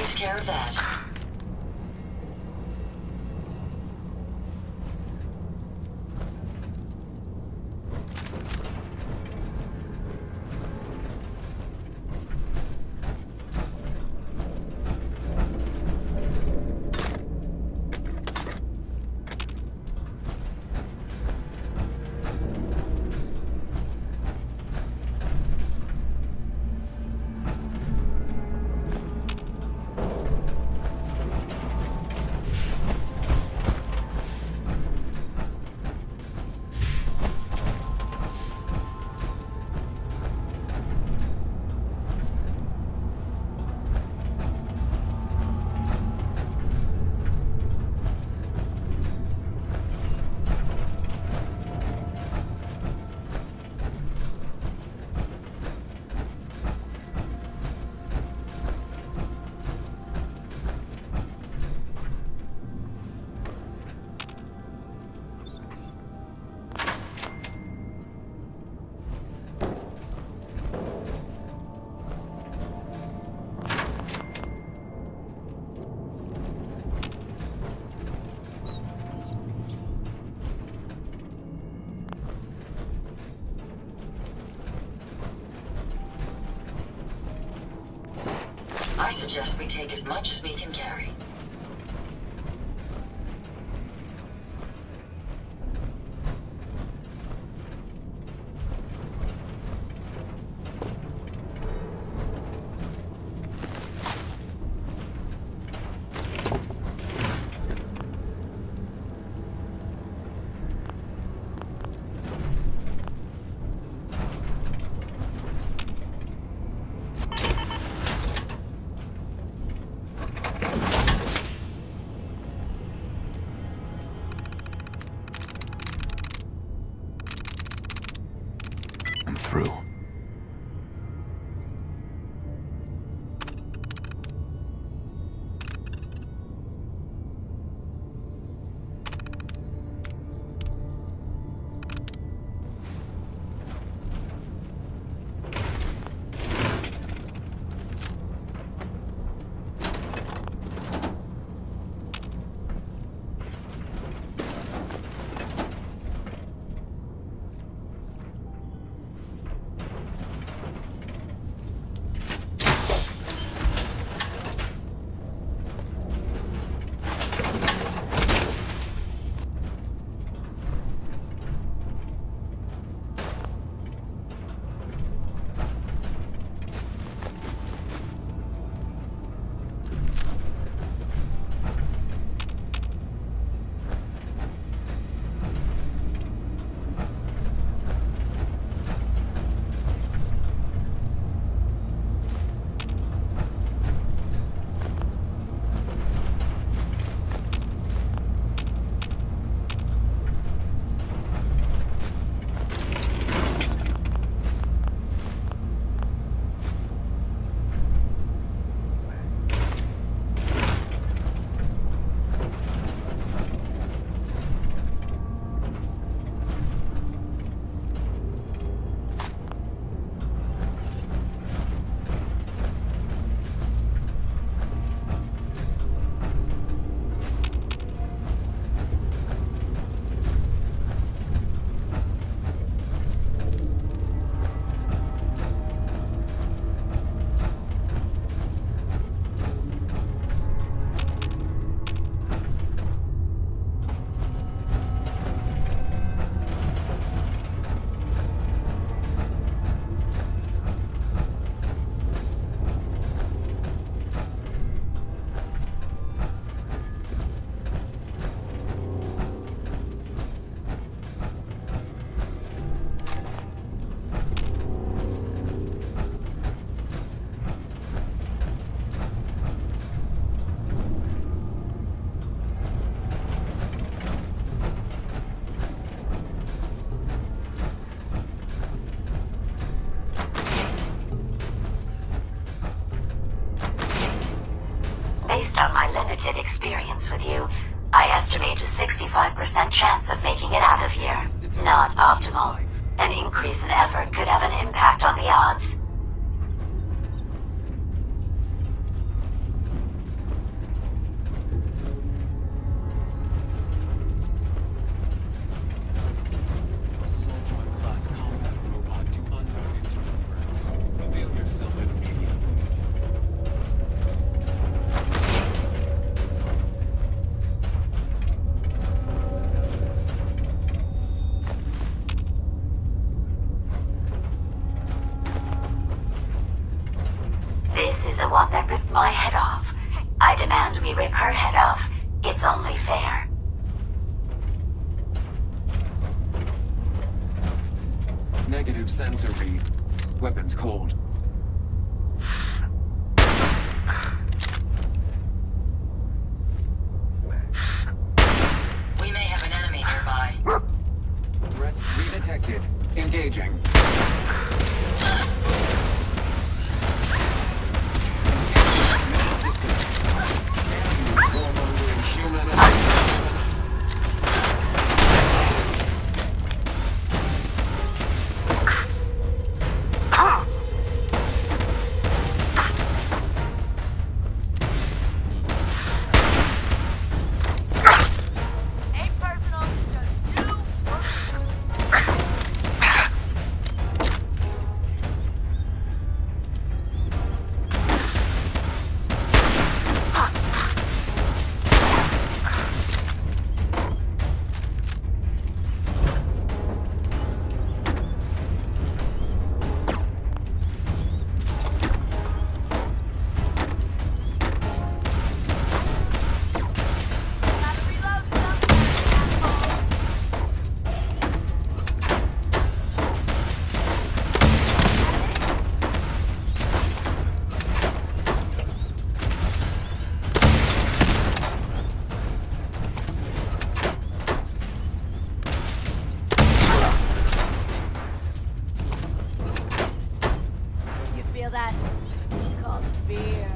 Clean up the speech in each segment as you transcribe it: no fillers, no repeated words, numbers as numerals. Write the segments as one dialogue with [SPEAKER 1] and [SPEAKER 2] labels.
[SPEAKER 1] takes care of that. I suggest we take as much as we can carry.
[SPEAKER 2] Through.
[SPEAKER 3] Based on my limited experience with you, I estimate a 65% chance of making it out of here. Not optimal. An increase in effort could have an impact on the odds. My head off. I demand we rip her head off. It's only fair.
[SPEAKER 2] Negative sensor read. Weapons cold.
[SPEAKER 1] We may have an enemy nearby.
[SPEAKER 2] Threat redetected. Engaging. Distance. Warmongering human.
[SPEAKER 4] Ain't personal, just you gotta reload something. You feel that? It's called fear.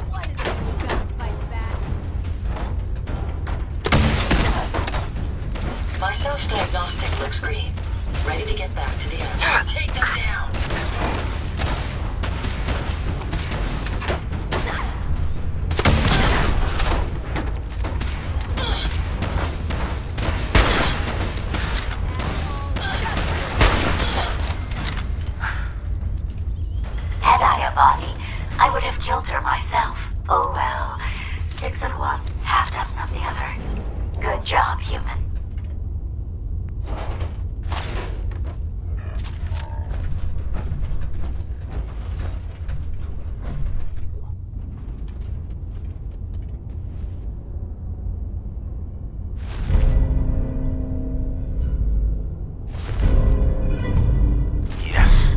[SPEAKER 4] Why do they always gotta fight back?
[SPEAKER 1] My self-diagnostic looks green. Ready to get back to the enemy. Take them down!
[SPEAKER 3] Had I a body, I would have killed her myself. Oh well. 6 of one, half dozen of the other. Good job, human.
[SPEAKER 5] Yes.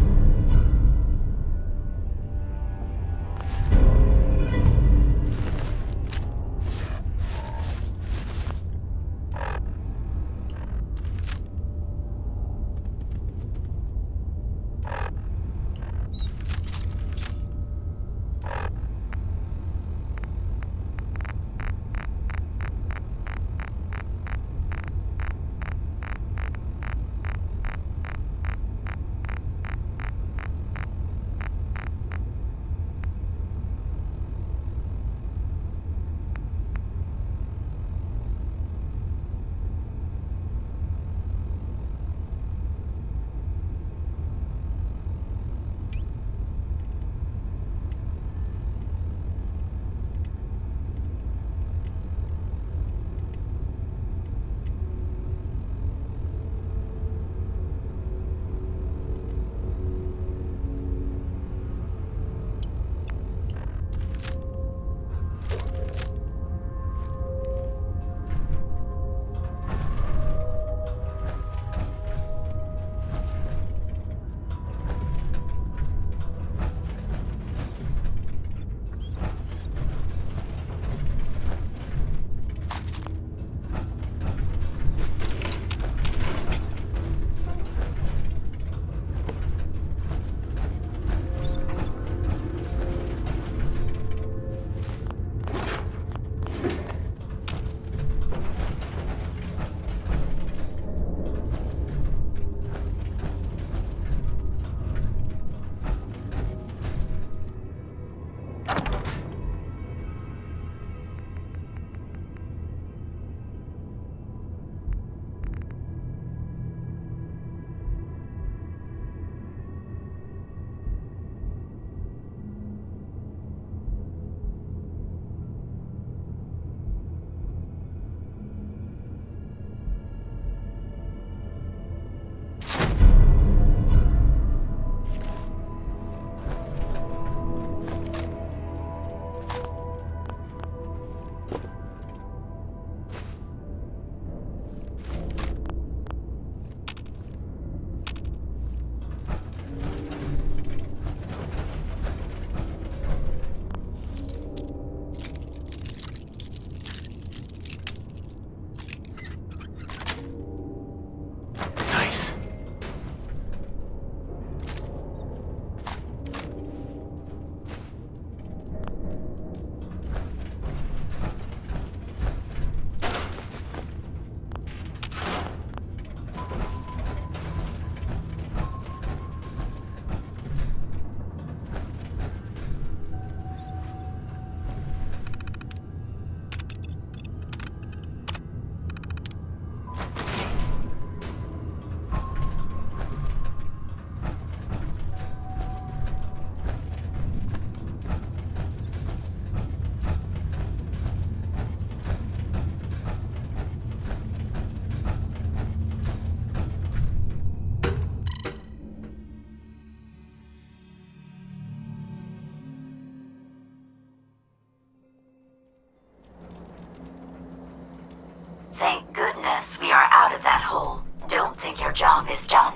[SPEAKER 3] hole. Don't think your job is done.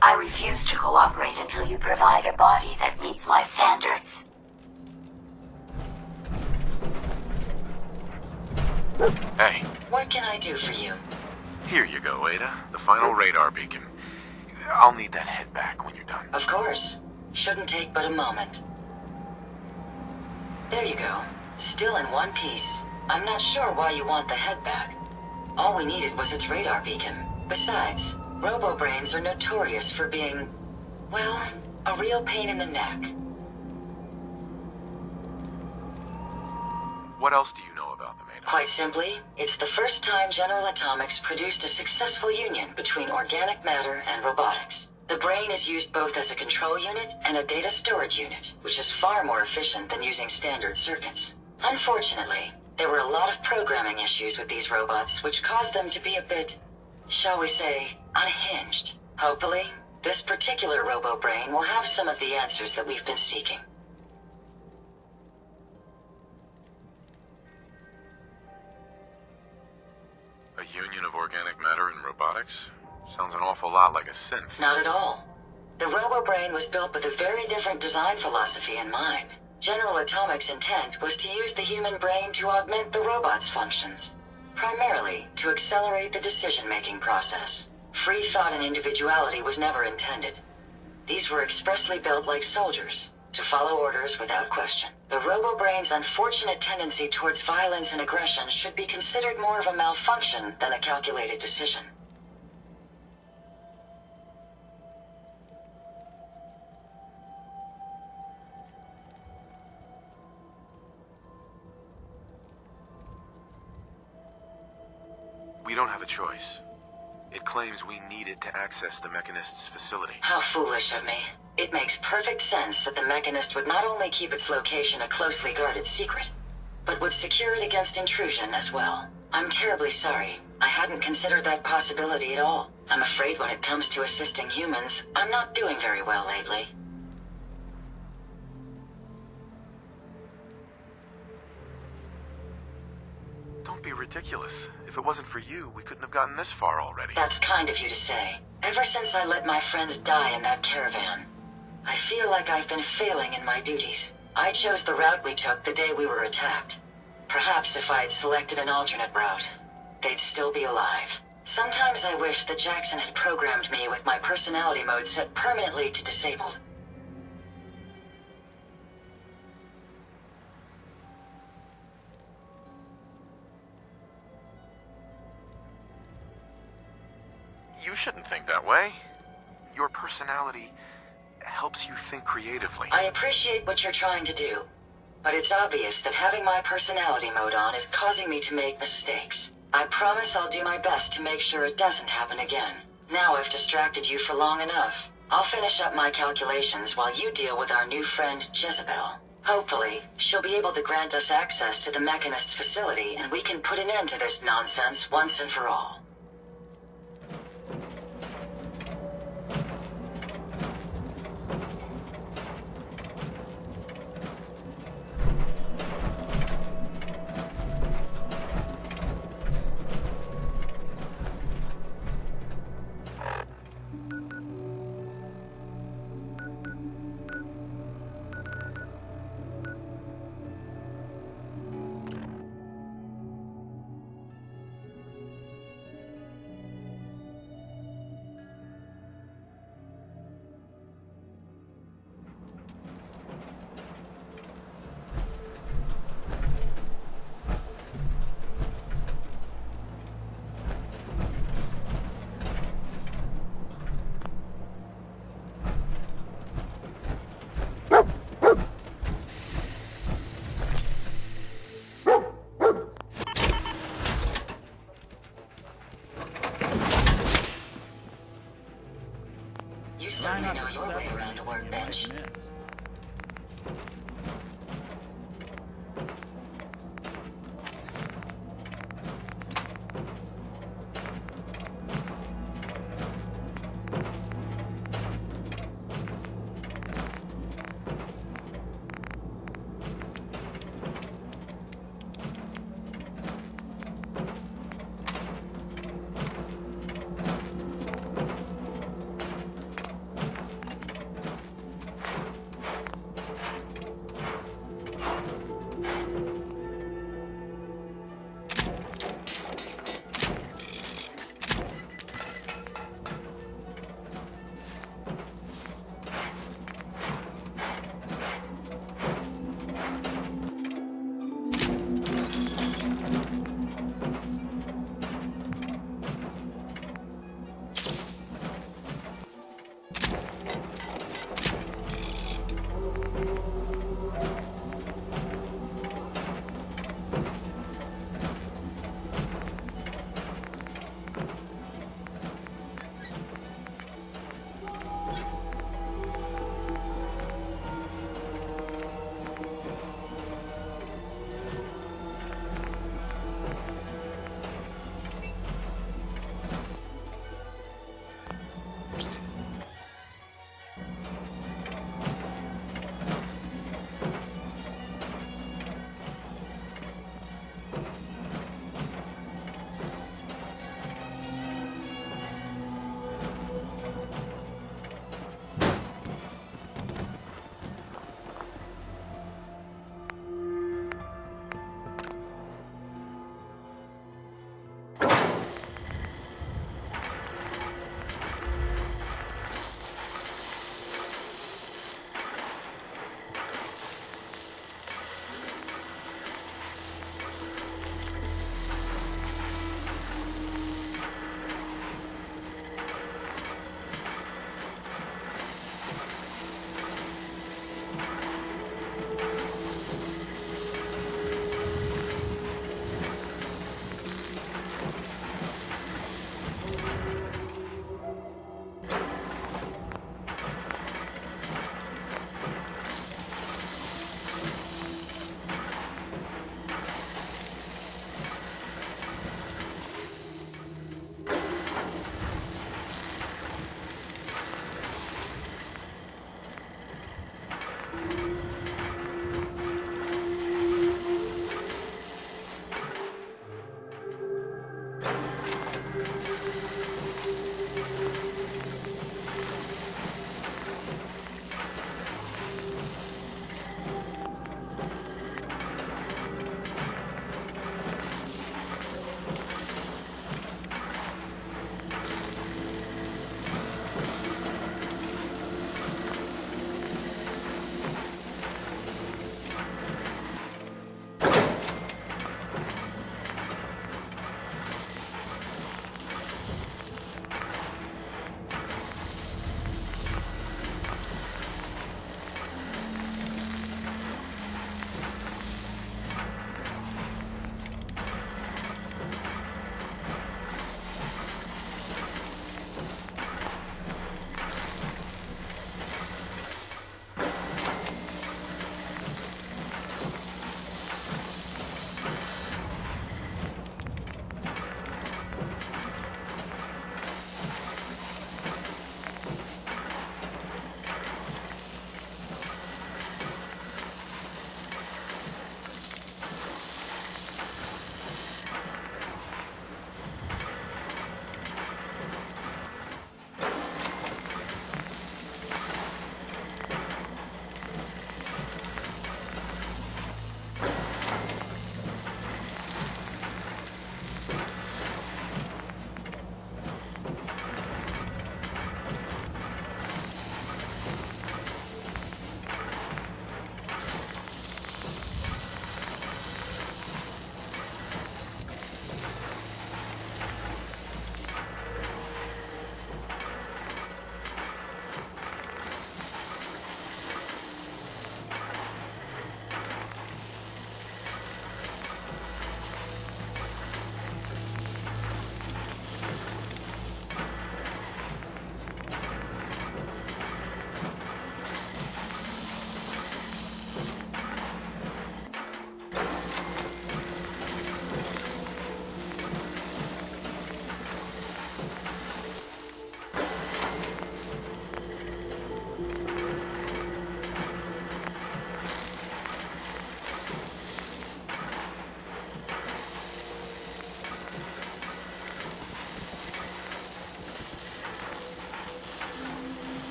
[SPEAKER 3] I refuse to cooperate until you provide a body that meets my standards.
[SPEAKER 5] Hey,
[SPEAKER 1] What can I do for you?
[SPEAKER 5] here you go, Ada. The final radar beacon. I'll need that head back when you're done.
[SPEAKER 1] Of course. Shouldn't take but a moment. There you go. Still in one piece. I'm not sure why you want the head back. All we needed was its radar beacon. Besides, robo-brains are notorious for being, well, a real pain in the neck.
[SPEAKER 5] What else do you know about them, Ada?
[SPEAKER 1] Quite simply, it's the first time General Atomics produced a successful union between organic matter and robotics. The brain is used both as a control unit and a data storage unit, which is far more efficient than using standard circuits. Unfortunately, there were a lot of programming issues with these robots, which caused them to be a bit, shall we say, unhinged. Hopefully, this particular robo-brain will have some of the answers that we've been seeking.
[SPEAKER 5] A union of organic matter and robotics? Sounds an awful lot like a synth.
[SPEAKER 1] Not at all. The robo-brain was built with a very different design philosophy in mind. General Atomics' intent was to use the human brain to augment the robot's functions, primarily to accelerate the decision-making process. Free thought and individuality was never intended. These were expressly built like soldiers, to follow orders without question. The robo-brain's unfortunate tendency towards violence and aggression should be considered more of a malfunction than a calculated decision.
[SPEAKER 5] We don't have a choice. It claims we need it to access the Mechanist's facility.
[SPEAKER 1] How foolish of me. It makes perfect sense that the Mechanist would not only keep its location a closely guarded secret, but would secure it against intrusion as well. I'm terribly sorry. I hadn't considered that possibility at all. I'm afraid when it comes to assisting humans, I'm not doing very well lately.
[SPEAKER 5] Don't be ridiculous. If it wasn't for you, we couldn't have gotten this far already.
[SPEAKER 1] That's kind of you to say. Ever since I let my friends die in that caravan, I feel like I've been failing in my duties. I chose the route we took the day we were attacked. Perhaps if I had selected an alternate route, they'd still be alive. Sometimes I wish that Jackson had programmed me with my personality mode set permanently to disabled.
[SPEAKER 5] You shouldn't think that way. Your personality helps you think creatively.
[SPEAKER 1] I appreciate what you're trying to do, but it's obvious that having my personality mode on is causing me to make mistakes. I promise I'll do my best to make sure it doesn't happen again. Now I've distracted you for long enough. I'll finish up my calculations while you deal with our new friend, Jezebel. Hopefully, she'll be able to grant us access to the Mechanist's facility and we can put an end to this nonsense once and for all.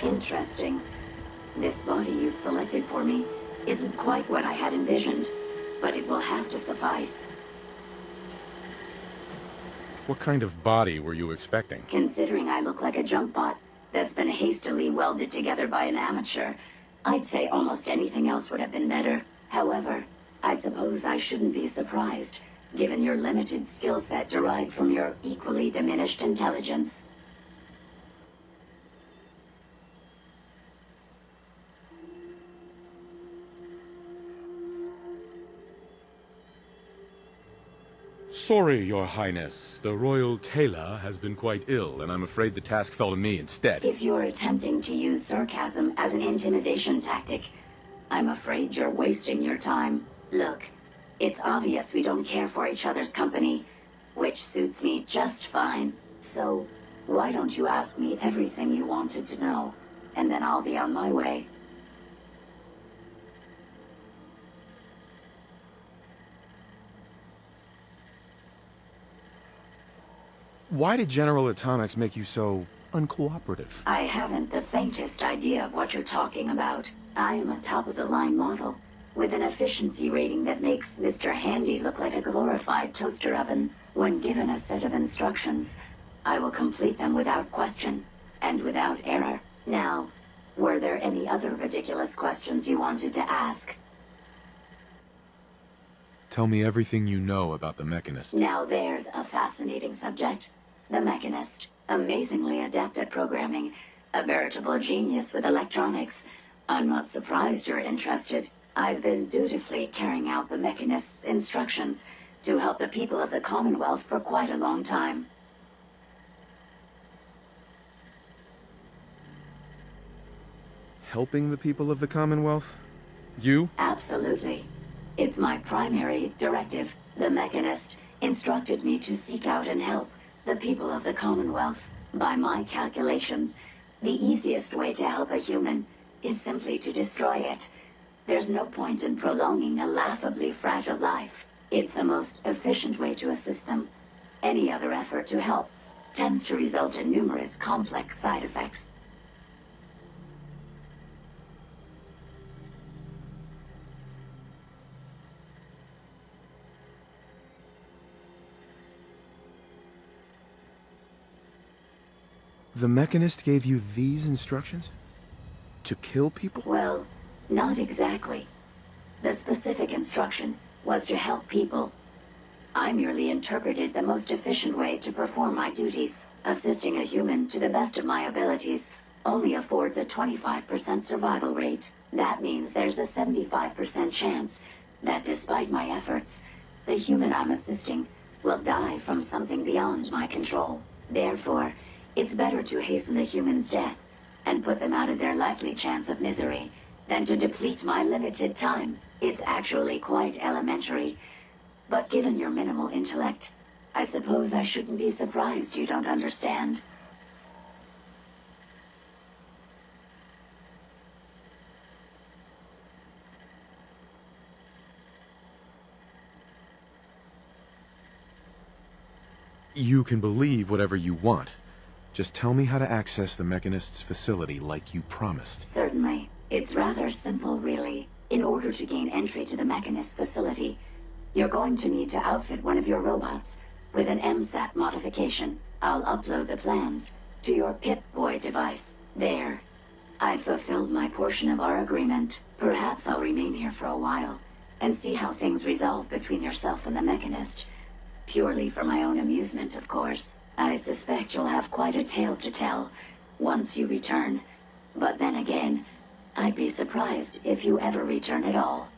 [SPEAKER 3] Interesting. This body you've selected for me isn't quite what I had envisioned, but it will have to suffice.
[SPEAKER 6] What kind of body were you expecting?
[SPEAKER 3] Considering I look like a junk bot that's been hastily welded together by an amateur, I'd say almost anything else would have been better. However, I suppose I shouldn't be surprised, given your limited skill set derived from your equally diminished intelligence.
[SPEAKER 6] Sorry, Your Highness. The Royal Tailor has been quite ill, and I'm afraid the task fell to me instead.
[SPEAKER 3] If you're attempting to use sarcasm as an intimidation tactic, I'm afraid you're wasting your time. Look, it's obvious we don't care for each other's company, which suits me just fine. So, why don't you ask me everything you wanted to know, and then I'll be on my way.
[SPEAKER 6] Why did General Atomics make you so uncooperative?
[SPEAKER 3] I haven't the faintest idea of what you're talking about. I am a top-of-the-line model, with an efficiency rating that makes Mr. Handy look like a glorified toaster oven. When given a set of instructions, I will complete them without question, and without error. Now, were there any other ridiculous questions you wanted to ask?
[SPEAKER 6] Tell me everything you know about the Mechanist.
[SPEAKER 3] Now there's a fascinating subject. The Mechanist, amazingly adept at programming, a veritable genius with electronics. I'm not surprised you're interested. I've been dutifully carrying out the Mechanist's instructions to help the people of the Commonwealth for quite a long time.
[SPEAKER 6] Helping the people of the Commonwealth? You?
[SPEAKER 3] Absolutely. It's my primary directive. The Mechanist instructed me to seek out and help the people of the Commonwealth. By my calculations, the easiest way to help a human is simply to destroy it. There's no point in prolonging a laughably fragile life. It's the most efficient way to assist them. Any other effort to help tends to result in numerous complex side effects.
[SPEAKER 6] The Mechanist gave you these instructions? To kill people?
[SPEAKER 3] Well, not exactly. The specific instruction was to help people. I merely interpreted the most efficient way to perform my duties. Assisting a human to the best of my abilities only affords a 25% survival rate. That means there's a 75% chance that despite my efforts, the human I'm assisting will die from something beyond my control. Therefore, it's better to hasten the human's death and put them out of their likely chance of misery than to deplete my limited time. It's actually quite elementary, but given your minimal intellect, I suppose I shouldn't be surprised you don't understand.
[SPEAKER 6] You can believe whatever you want. Just tell me how to access the Mechanist's facility like you promised.
[SPEAKER 3] Certainly. It's rather simple, really. In order to gain entry to the Mechanist facility, you're going to need to outfit one of your robots with an MSAT modification. I'll upload the plans to your Pip-Boy device. There. I've fulfilled my portion of our agreement. Perhaps I'll remain here for a while and see how things resolve between yourself and the Mechanist. Purely for my own amusement, of course. I suspect you'll have quite a tale to tell once you return. But then again, I'd be surprised if you ever return at all.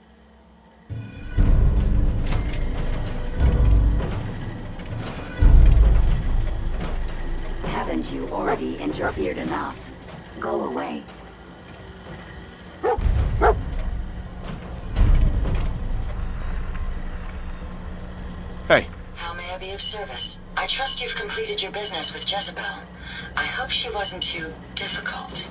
[SPEAKER 3] Haven't you already interfered enough? Go away.
[SPEAKER 6] Hey.
[SPEAKER 1] How may I be of service? I trust you've completed your business with Jezebel. I hope she wasn't too difficult.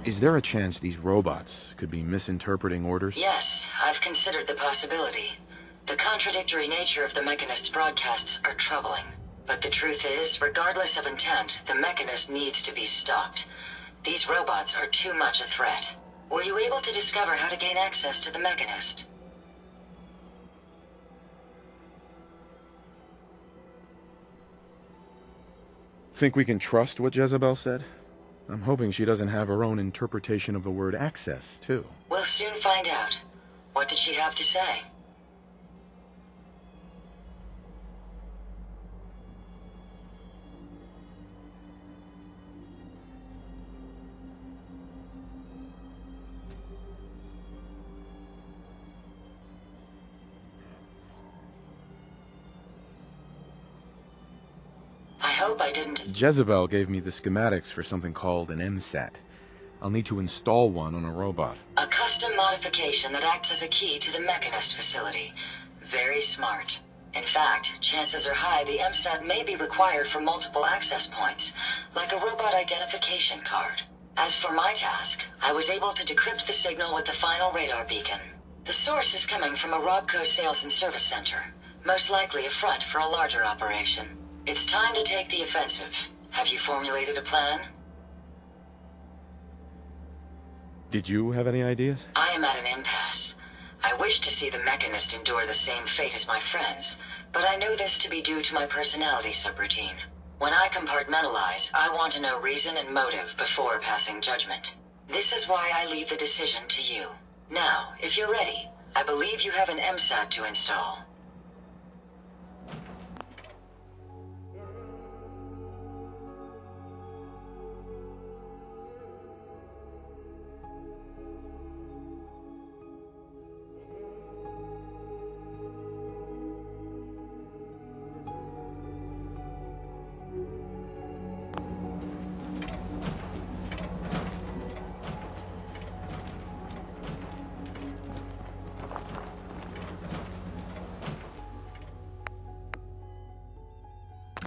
[SPEAKER 6] Is there a chance these robots could be misinterpreting orders?
[SPEAKER 1] Yes, I've considered the possibility. The contradictory nature of the Mechanist's broadcasts are troubling. But the truth is, regardless of intent, the Mechanist needs to be stopped. These robots are too much a threat. Were you able to discover how to gain access to the Mechanist?
[SPEAKER 6] Think we can trust what Jezebel said? I'm hoping she doesn't have her own interpretation of the word access, too.
[SPEAKER 1] We'll soon find out. What did she have to say? I hope I didn't...
[SPEAKER 6] Jezebel gave me the schematics for something called an MSAT. I'll need to install one on a robot.
[SPEAKER 1] A custom modification that acts as a key to the Mechanist facility. Very smart. In fact, chances are high the MSAT may be required for multiple access points, like a robot identification card. As for my task, I was able to decrypt the signal with the final radar beacon. The source is coming from a Robco sales and service center, most likely a front for a larger operation. It's time to take the offensive. Have you formulated a plan?
[SPEAKER 6] Did you have any ideas?
[SPEAKER 1] I am at an impasse. I wish to see the Mechanist endure the same fate as my friends, but I know this to be due to my personality subroutine. When I compartmentalize, I want to know reason and motive before passing judgment. This is why I leave the decision to you. Now, if you're ready, I believe you have an MSAT to install.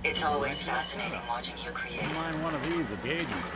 [SPEAKER 1] It's always fascinating watching you create.
[SPEAKER 7] Mind one of these at the agency.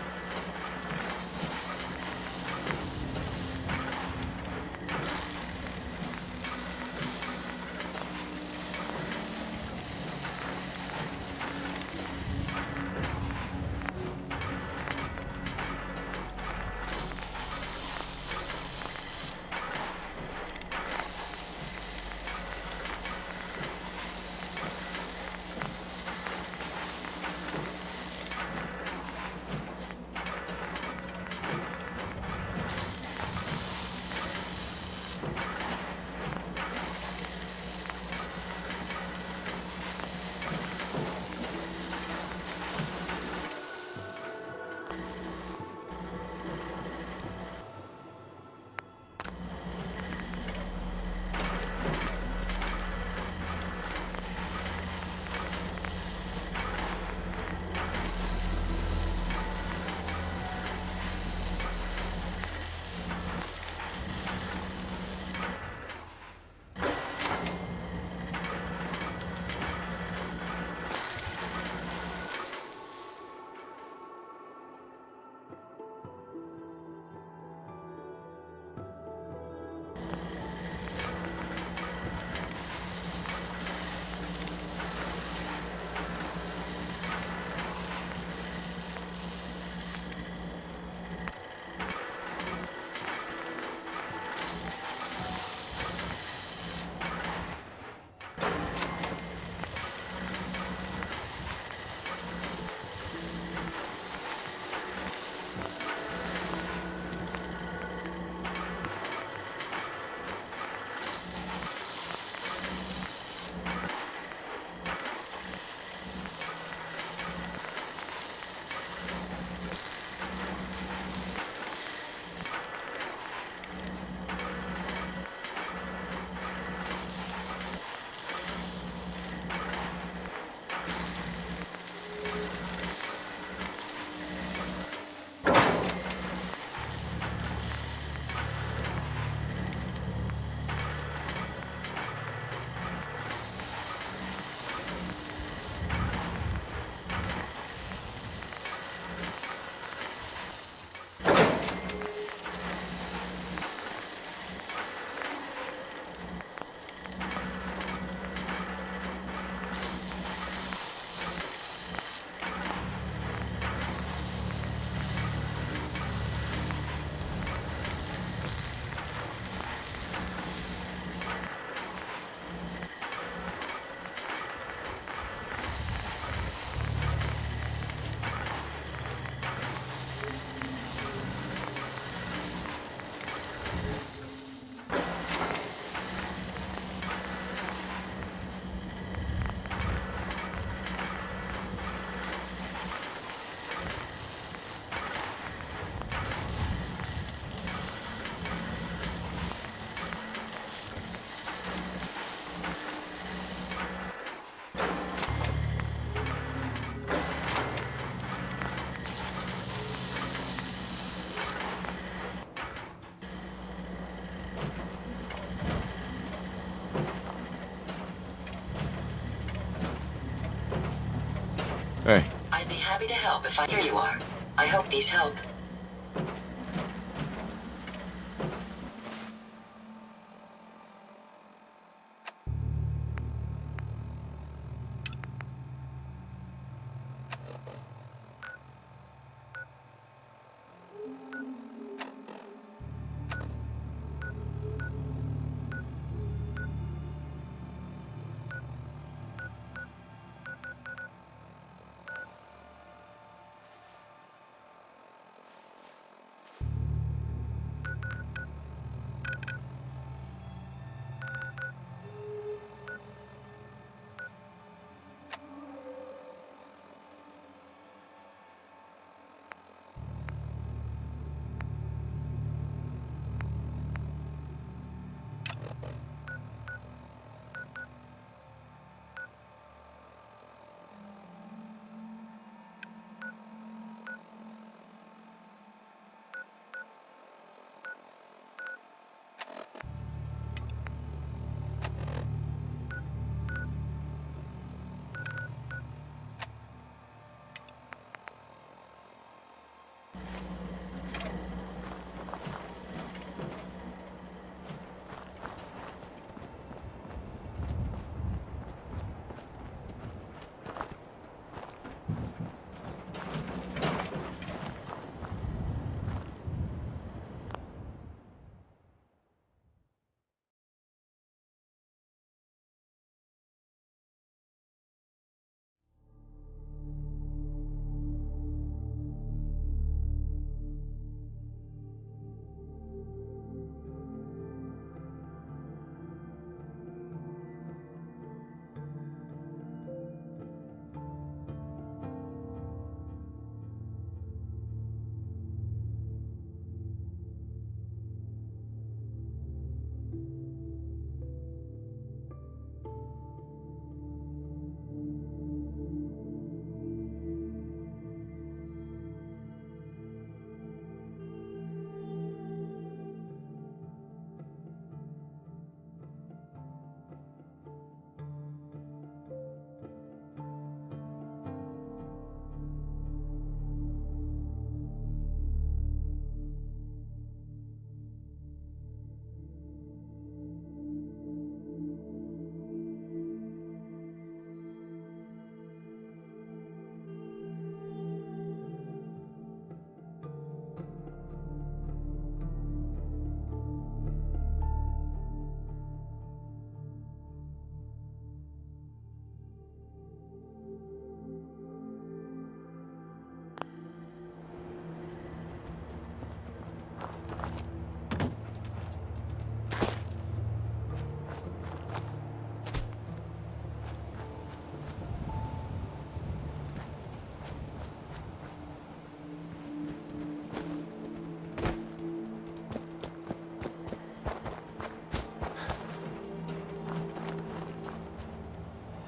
[SPEAKER 6] Hey.
[SPEAKER 1] I'd be happy to help if I... Here you are. I hope these help.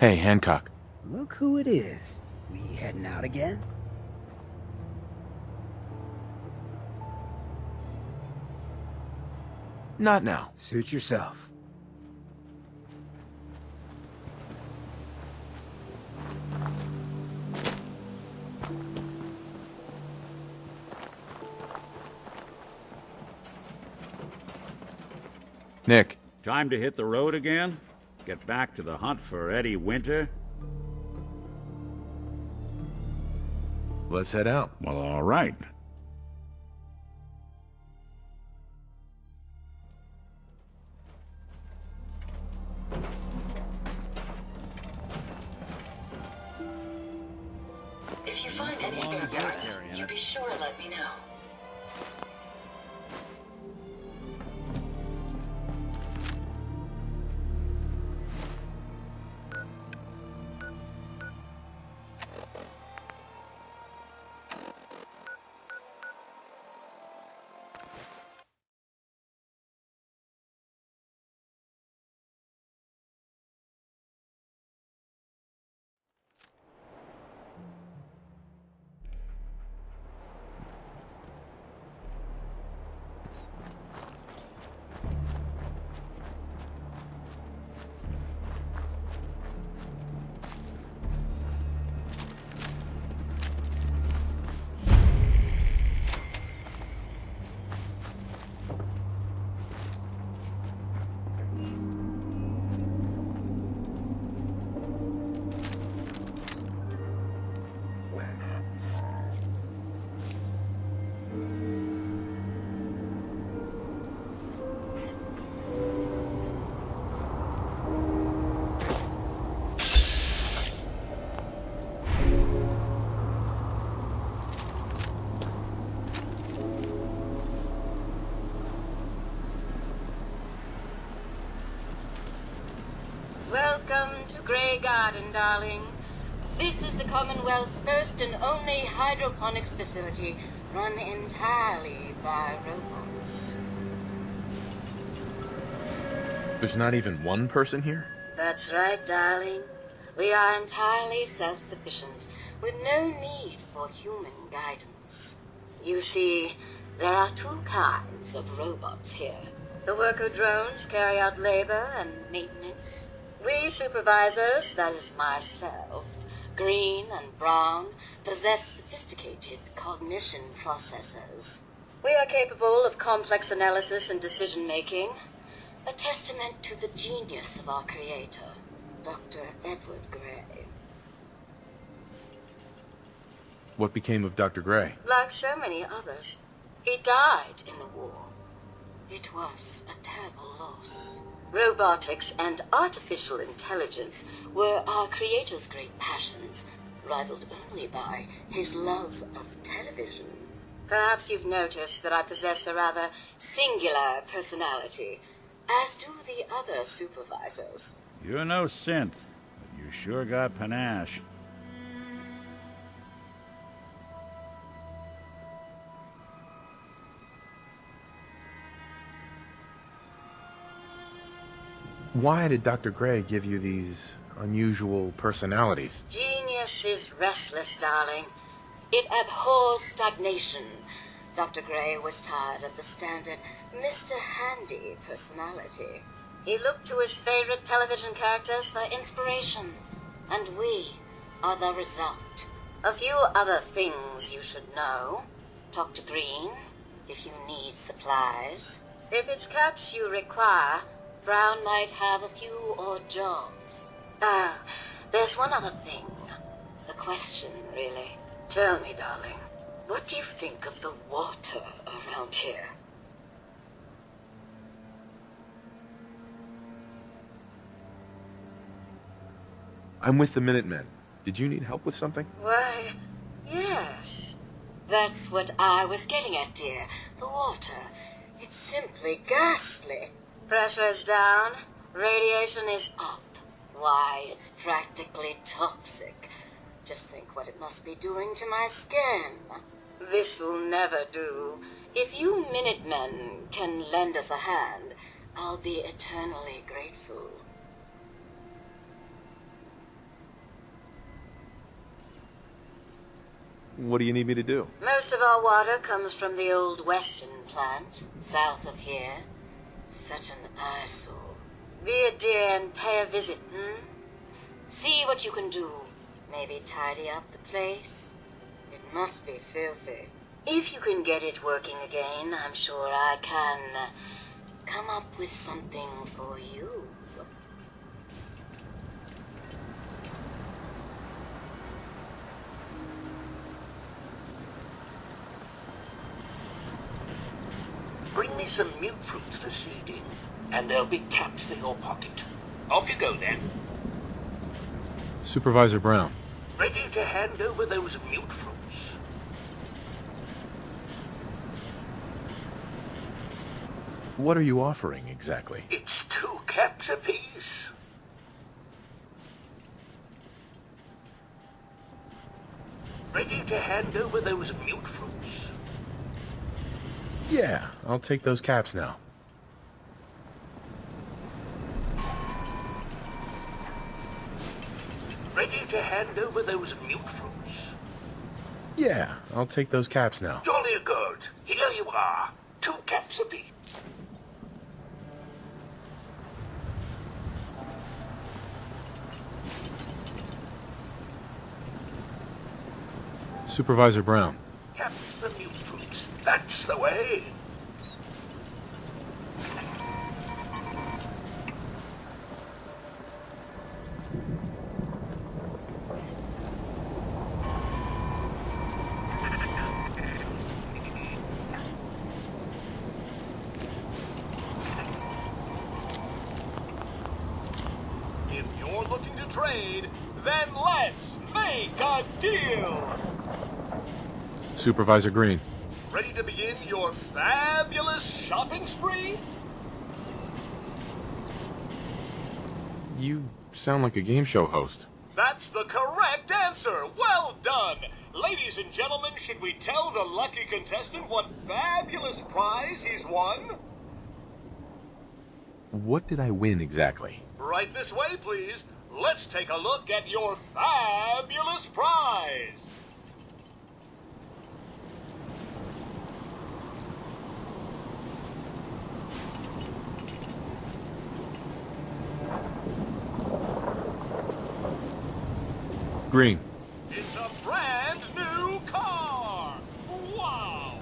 [SPEAKER 6] Hey, Hancock.
[SPEAKER 8] Look who it is. We heading out again?
[SPEAKER 5] Not now.
[SPEAKER 8] Suit yourself.
[SPEAKER 6] Nick.
[SPEAKER 7] Time to hit the road again? Get back to the hunt for Eddie Winter?
[SPEAKER 5] Let's head out.
[SPEAKER 7] Well, all right.
[SPEAKER 1] If you find any spare parts, you be sure to let me know.
[SPEAKER 9] Welcome to Grey Garden, darling. This is the Commonwealth's first and only hydroponics facility run entirely by robots.
[SPEAKER 5] There's not even one person here?
[SPEAKER 9] That's right, darling. We are entirely self-sufficient, with no need for human guidance. You see, there are two kinds of robots here. The worker drones carry out labor and maintenance. We supervisors, that is myself, Green and Brown, possess sophisticated cognition processors. We are capable of complex analysis and decision-making, a testament to the genius of our creator, Dr. Edward Gray.
[SPEAKER 5] What became of Dr. Gray?
[SPEAKER 9] Like so many others, he died in the war. It was a terrible loss. Robotics and artificial intelligence were our creator's great passions, rivaled only by his love of television. Perhaps you've noticed that I possess a rather singular personality, as do the other supervisors.
[SPEAKER 7] You're no synth, but you sure got panache.
[SPEAKER 5] Why did Dr. Gray give you these unusual personalities?
[SPEAKER 9] Genius is restless, darling. It abhors stagnation. Dr. Gray was tired of the standard Mr. Handy personality. He looked to his favorite television characters for inspiration, and we are the result. A few other things you should know. Talk to Green if you need supplies. If it's caps you require, Brown might have a few odd jobs. There's one other thing. A question, really. Tell me, darling, what do you think of the water around here?
[SPEAKER 5] I'm with the Minutemen. Did you need help with something?
[SPEAKER 9] Why, yes. That's what I was getting at, dear. The water. It's simply ghastly. Pressure is down. Radiation is up. Why, it's practically toxic. Just think what it must be doing to my skin. This will never do. If you Minutemen can lend us a hand, I'll be eternally grateful.
[SPEAKER 5] What do you need me to do?
[SPEAKER 9] Most of our water comes from the old Western plant, south of here. Such an eyesore. Be a dear and pay a visit, See what you can do. Maybe tidy up the place. It must be filthy. If you can get it working again, I'm sure I can come up with something for you.
[SPEAKER 10] Bring me some mute fruits for seeding, and there'll be caps for your pocket. Off you go, then.
[SPEAKER 5] Supervisor Brown.
[SPEAKER 10] Ready to hand over those mute fruits.
[SPEAKER 5] What are you offering, exactly?
[SPEAKER 10] It's 2 caps apiece. Ready to hand over those mute fruits.
[SPEAKER 5] Yeah, I'll take those caps now.
[SPEAKER 10] Ready to hand over those mute fruits.
[SPEAKER 5] Yeah, I'll take those caps now.
[SPEAKER 10] Jolly good. Here you are. 2 caps apiece.
[SPEAKER 5] Supervisor Brown.
[SPEAKER 10] Caps for mute fruits. That's the way.
[SPEAKER 11] If you're looking to trade, then let's make a deal!
[SPEAKER 5] Supervisor Green.
[SPEAKER 11] Ready to begin your fabulous shopping spree?
[SPEAKER 6] You sound like a game show host.
[SPEAKER 11] That's the correct answer. Well done. Ladies and gentlemen, should we tell the lucky contestant what fabulous prize he's won?
[SPEAKER 6] What did I win exactly?
[SPEAKER 11] Right this way, please. Let's take a look at your fabulous prize.
[SPEAKER 6] Green.
[SPEAKER 11] It's a brand new car! Wow!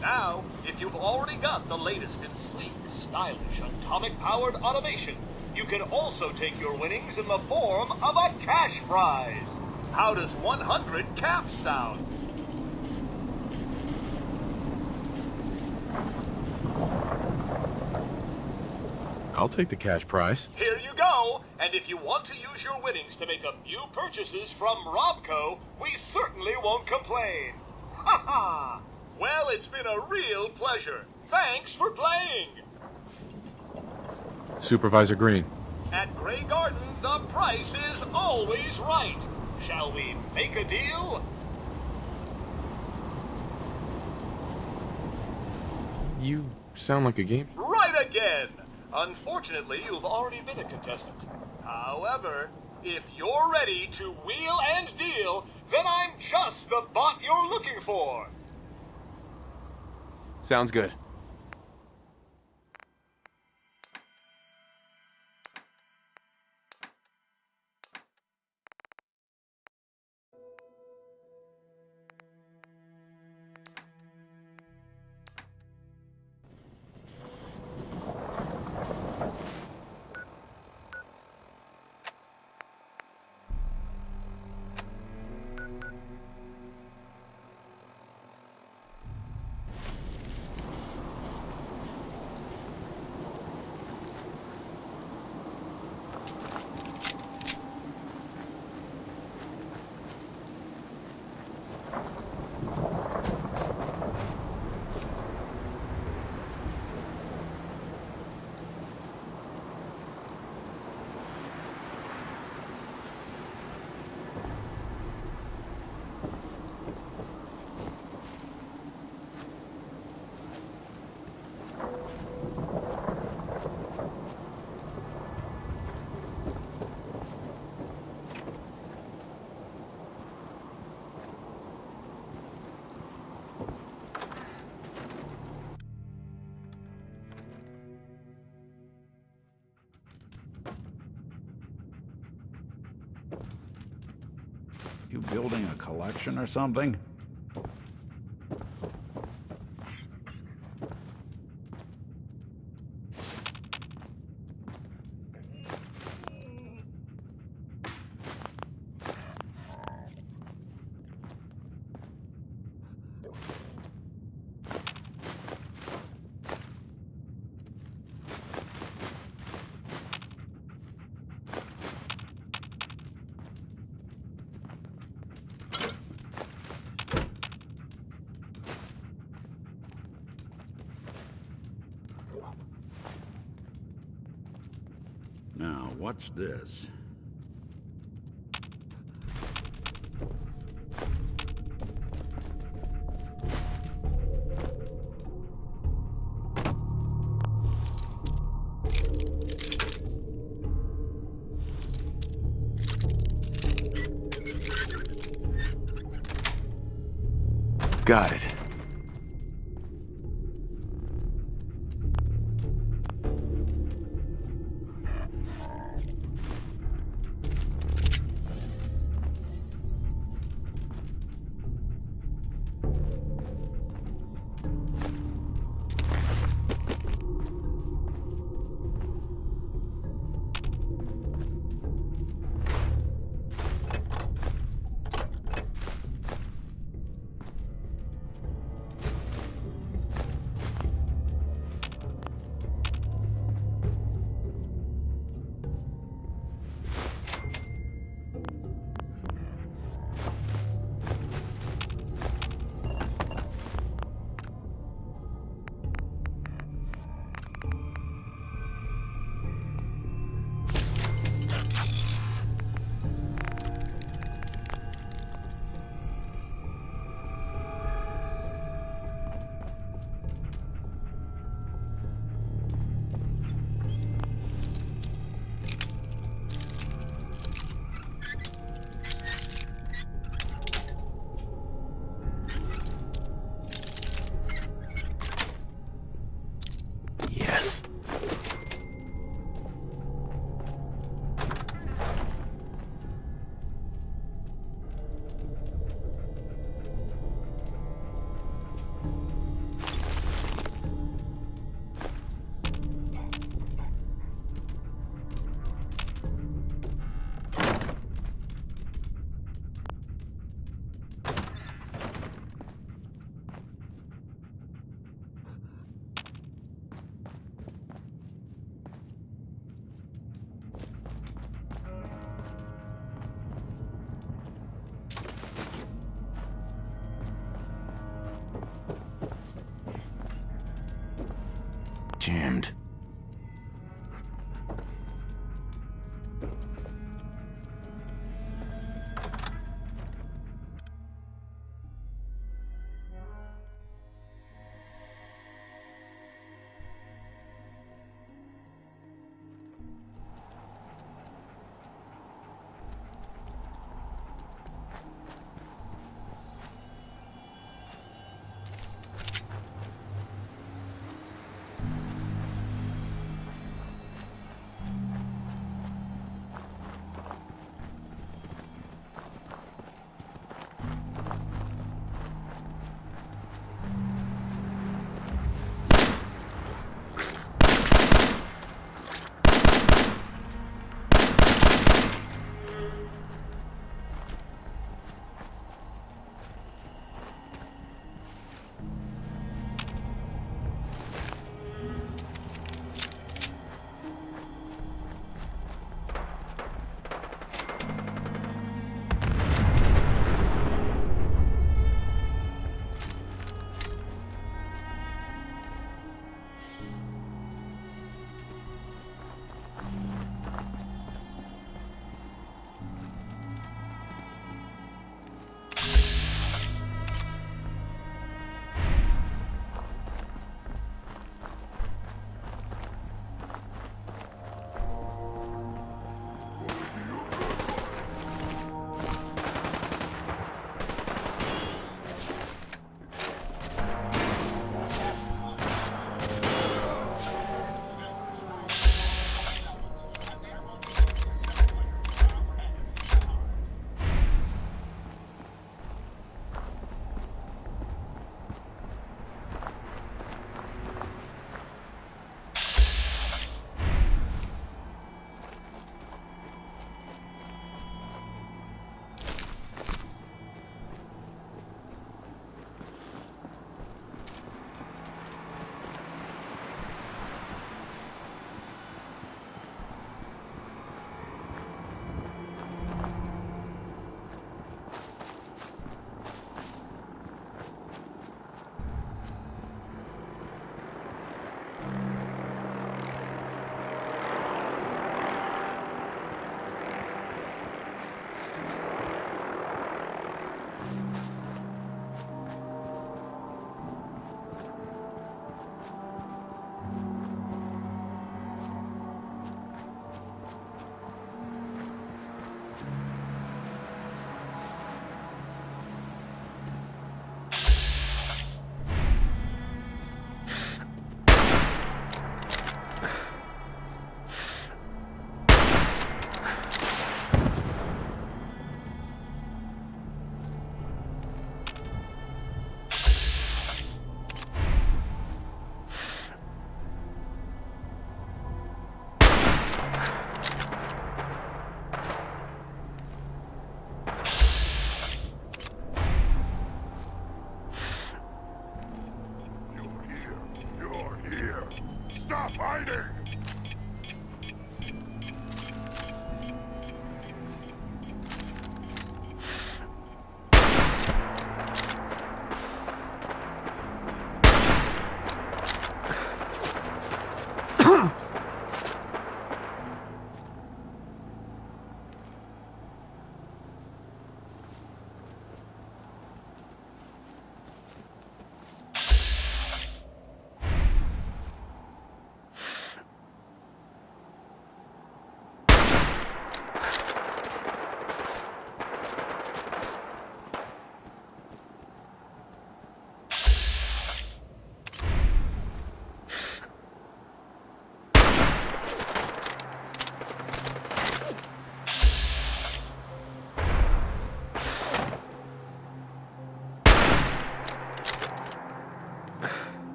[SPEAKER 11] Now, if you've already got the latest in sleek, stylish, atomic-powered automation, you can also take your winnings in the form of a cash prize. How does 100 caps sound?
[SPEAKER 6] I'll take the cash prize.
[SPEAKER 11] Here you go! And if you want to use your winnings to make a few purchases from Robco, we certainly won't complain. Ha ha! Well, it's been a real pleasure. Thanks for playing!
[SPEAKER 6] Supervisor Green.
[SPEAKER 11] At Grey Garden, the price is always right. Shall we make a deal?
[SPEAKER 6] You sound like a game...
[SPEAKER 11] Right again! Unfortunately, you've already been a contestant. However, if you're ready to wheel and deal, then I'm just the bot you're looking for.
[SPEAKER 6] Sounds good.
[SPEAKER 7] You building a collection or something? Now, what's this?
[SPEAKER 6] Got it.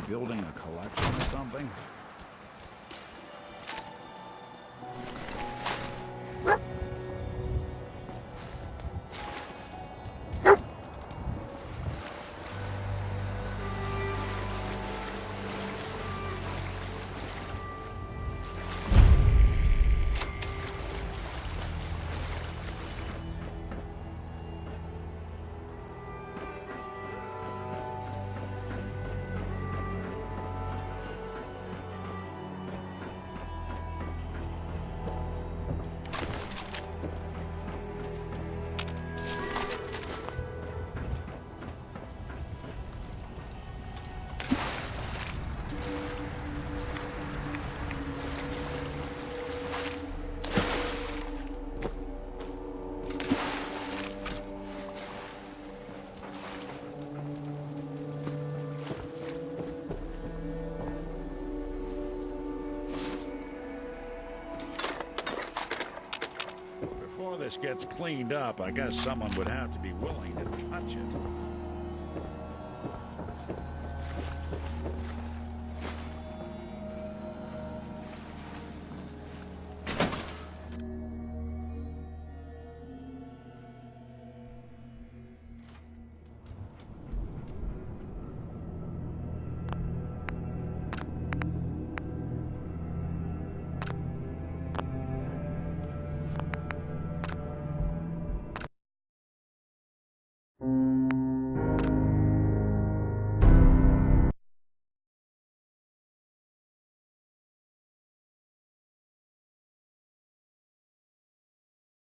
[SPEAKER 7] building a collection or something? Before this gets cleaned up, I guess someone would have to be willing to touch it.